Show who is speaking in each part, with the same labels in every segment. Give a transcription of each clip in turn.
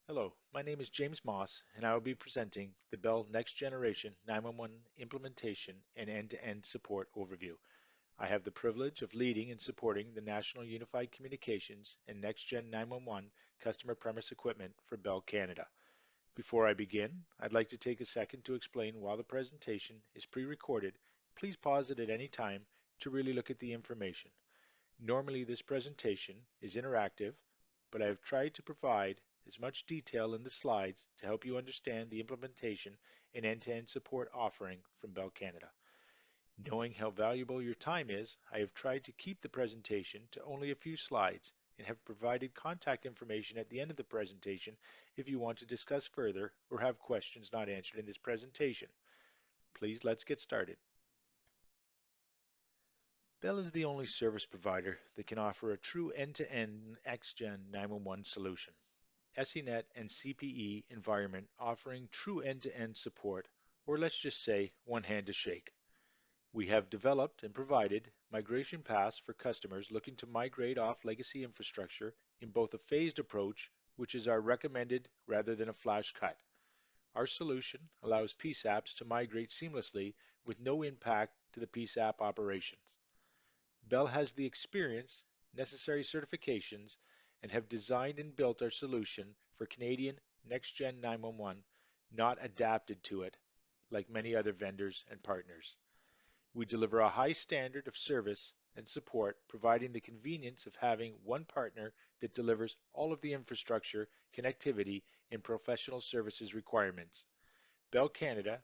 Speaker 1: Hello, my name is James Moss, and I will be presenting the Bell Next Generation 911 implementation and end-to-end support overview. I have the privilege of leading and supporting the National Unified Communications and Next Gen 911 customer premise equipment for Bell Canada. Before I begin, I'd like to take a second to explain while the presentation is pre-recorded. Please pause it at any time to really look at the information. Normally this presentation is interactive, but I have tried to provide as much detail in the slides to help you understand the implementation and end-to-end support offering from Bell Canada. Knowing how valuable your time is, I have tried to keep the presentation to only a few slides and have provided contact information at the end of the presentation if you want to discuss further or have questions not answered in this presentation. Please, let's get started. Bell is the only service provider that can offer a true end-to-end Next-Gen 911 solution. ESINet and CPE environment offering true end-to-end support, or let's just say one hand to shake. We have developed and provided migration paths for customers looking to migrate off legacy infrastructure in both a phased approach, which is our recommended rather than a flash cut. Our solution allows PSAPs to migrate seamlessly with no impact to the PSAP operations. Bell has the experience, necessary certifications, and have designed and built our solution for Canadian Next-Gen 911, not adapted to it like many other vendors and partners. We deliver a high standard of service and support, providing the convenience of having one partner that delivers all of the infrastructure, connectivity, and professional services requirements. Bell Canada,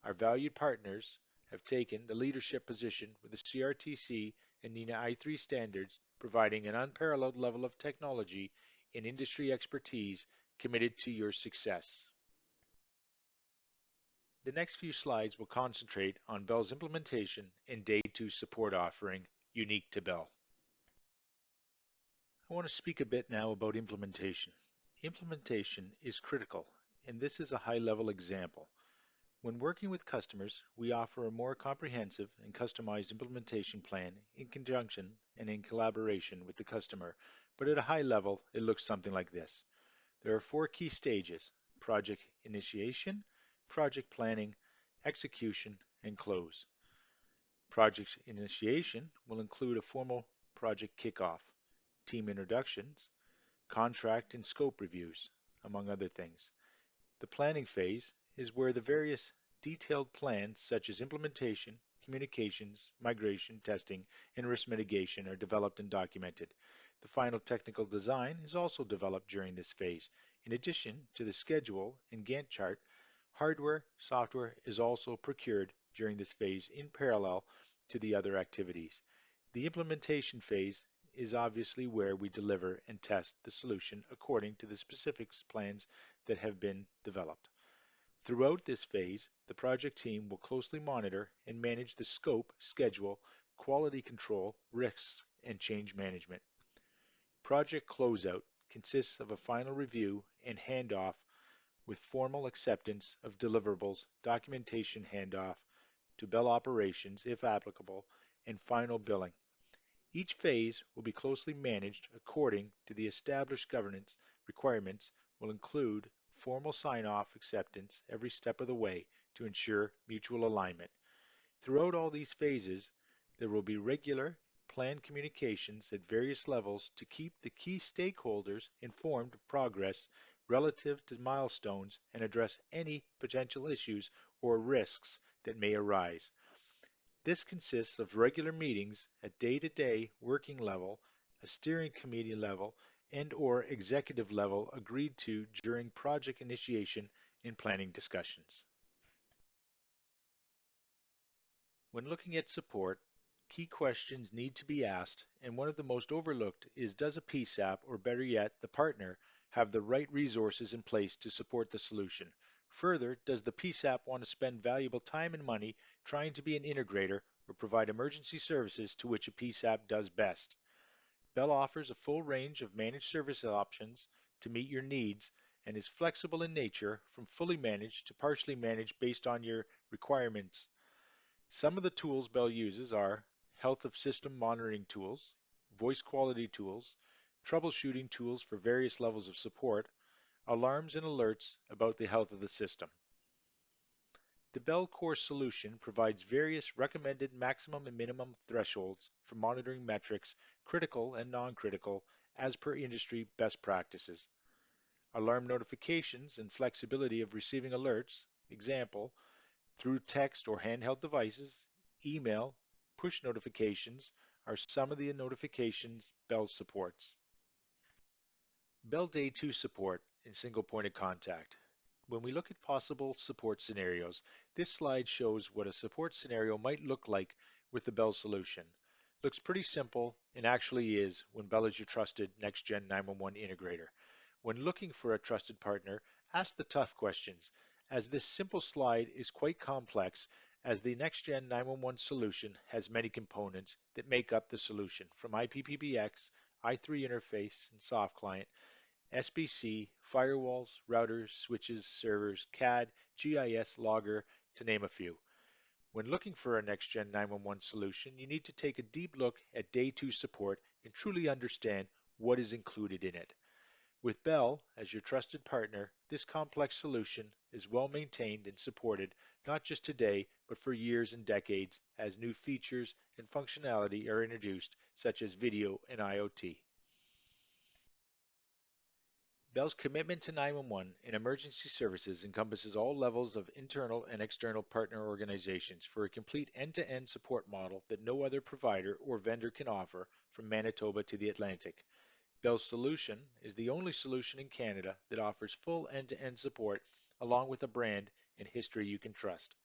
Speaker 1: our valued partners, have taken the leadership position with the CRTC and NENA I3 standards, providing an unparalleled level of technology and industry expertise committed to your success. The next few slides will concentrate on Bell's implementation and Day 2 support offering unique to Bell. I want to speak a bit now about implementation. Implementation is critical, and this is a high-level example. When working with customers, we offer a more comprehensive and customized implementation plan in conjunction and in collaboration with the customer, but at a high level, it looks something like this. There are 4 key stages: project initiation, project planning, execution, and close. Project initiation will include a formal project kickoff, team introductions, contract and scope reviews, among other things. The planning phase is where the various detailed plans such as implementation, communications, migration, testing, and risk mitigation are developed and documented. The final technical design is also developed during this phase. In addition to the schedule and Gantt chart, hardware, software is also procured during this phase in parallel to the other activities. The implementation phase is obviously where we deliver and test the solution according to the specific plans that have been developed. Throughout this phase, the project team will closely monitor and manage the scope, schedule, quality control, risks, and change management. Project closeout consists of a final review and handoff with formal acceptance of deliverables, documentation handoff to Bell operations if applicable, and final billing. Each phase will be closely managed according to the established governance requirements, will include formal sign-off acceptance every step of the way to ensure mutual alignment. Throughout all these phases, there will be regular planned communications at various levels to keep the key stakeholders informed of progress relative to milestones and address any potential issues or risks that may arise. This consists of regular meetings at day-to-day working level, a steering committee level, and/or executive level agreed to during project initiation and planning discussions. When looking at support, key questions need to be asked, and one of the most overlooked is, does a PSAP, or better yet, the partner, have the right resources in place to support the solution? Further, does the PSAP want to spend valuable time and money trying to be an integrator or provide emergency services to which a PSAP does best? Bell offers a full range of managed service options to meet your needs and is flexible in nature, from fully managed to partially managed based on your requirements. Some of the tools Bell uses are health of system monitoring tools, voice quality tools, troubleshooting tools for various levels of support, alarms and alerts about the health of the system. The Bell Core solution provides various recommended maximum and minimum thresholds for monitoring metrics, critical and non-critical, as per industry best practices. Alarm notifications and flexibility of receiving alerts, example, through text or handheld devices, email, push notifications are some of the notifications Bell supports. Bell Day 2 support and single point of contact. When we look at possible support scenarios, this slide shows what a support scenario might look like with the Bell solution. Looks pretty simple and actually is when Bell is your trusted next-gen 911 integrator. When looking for a trusted partner, ask the tough questions, as this simple slide is quite complex as the next-gen 911 solution has many components that make up the solution, from IPPBX, i3 interface and soft client, SBC, firewalls, routers, switches, servers, CAD, GIS, logger, to name a few. When looking for a next-gen 911 solution, you need to take a deep look at Day 2 support and truly understand what is included in it. With Bell as your trusted partner, this complex solution is well maintained and supported not just today, but for years and decades as new features and functionality are introduced, such as video and IoT. Bell's commitment to 911 and emergency services encompasses all levels of internal and external partner organizations for a complete end-to-end support model that no other provider or vendor can offer from Manitoba to the Atlantic. Bell's solution is the only solution in Canada that offers full end-to-end support along with a brand and history you can trust.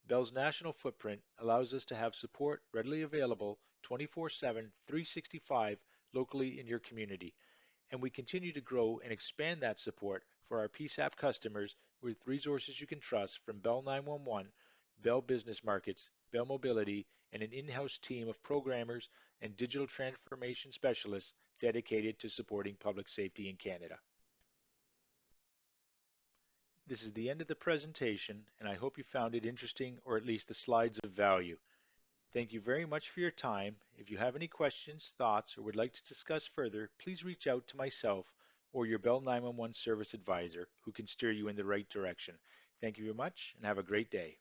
Speaker 1: Bell's national footprint allows us to have support readily available 24/7, 365 locally in your community, and we continue to grow and expand that support for our PSAP customers with resources you can trust from Bell 911, Bell Business Markets, Bell Mobility, and an in-house team of programmers and digital transformation specialists dedicated to supporting public safety in Canada. This is the end of the presentation, and I hope you found it interesting or at least the slides of value. Thank you very much for your time. If you have any questions, thoughts, or would like to discuss further, please reach out to myself or your Bell 911 service advisor who can steer you in the right direction. Thank you very much and have a great day.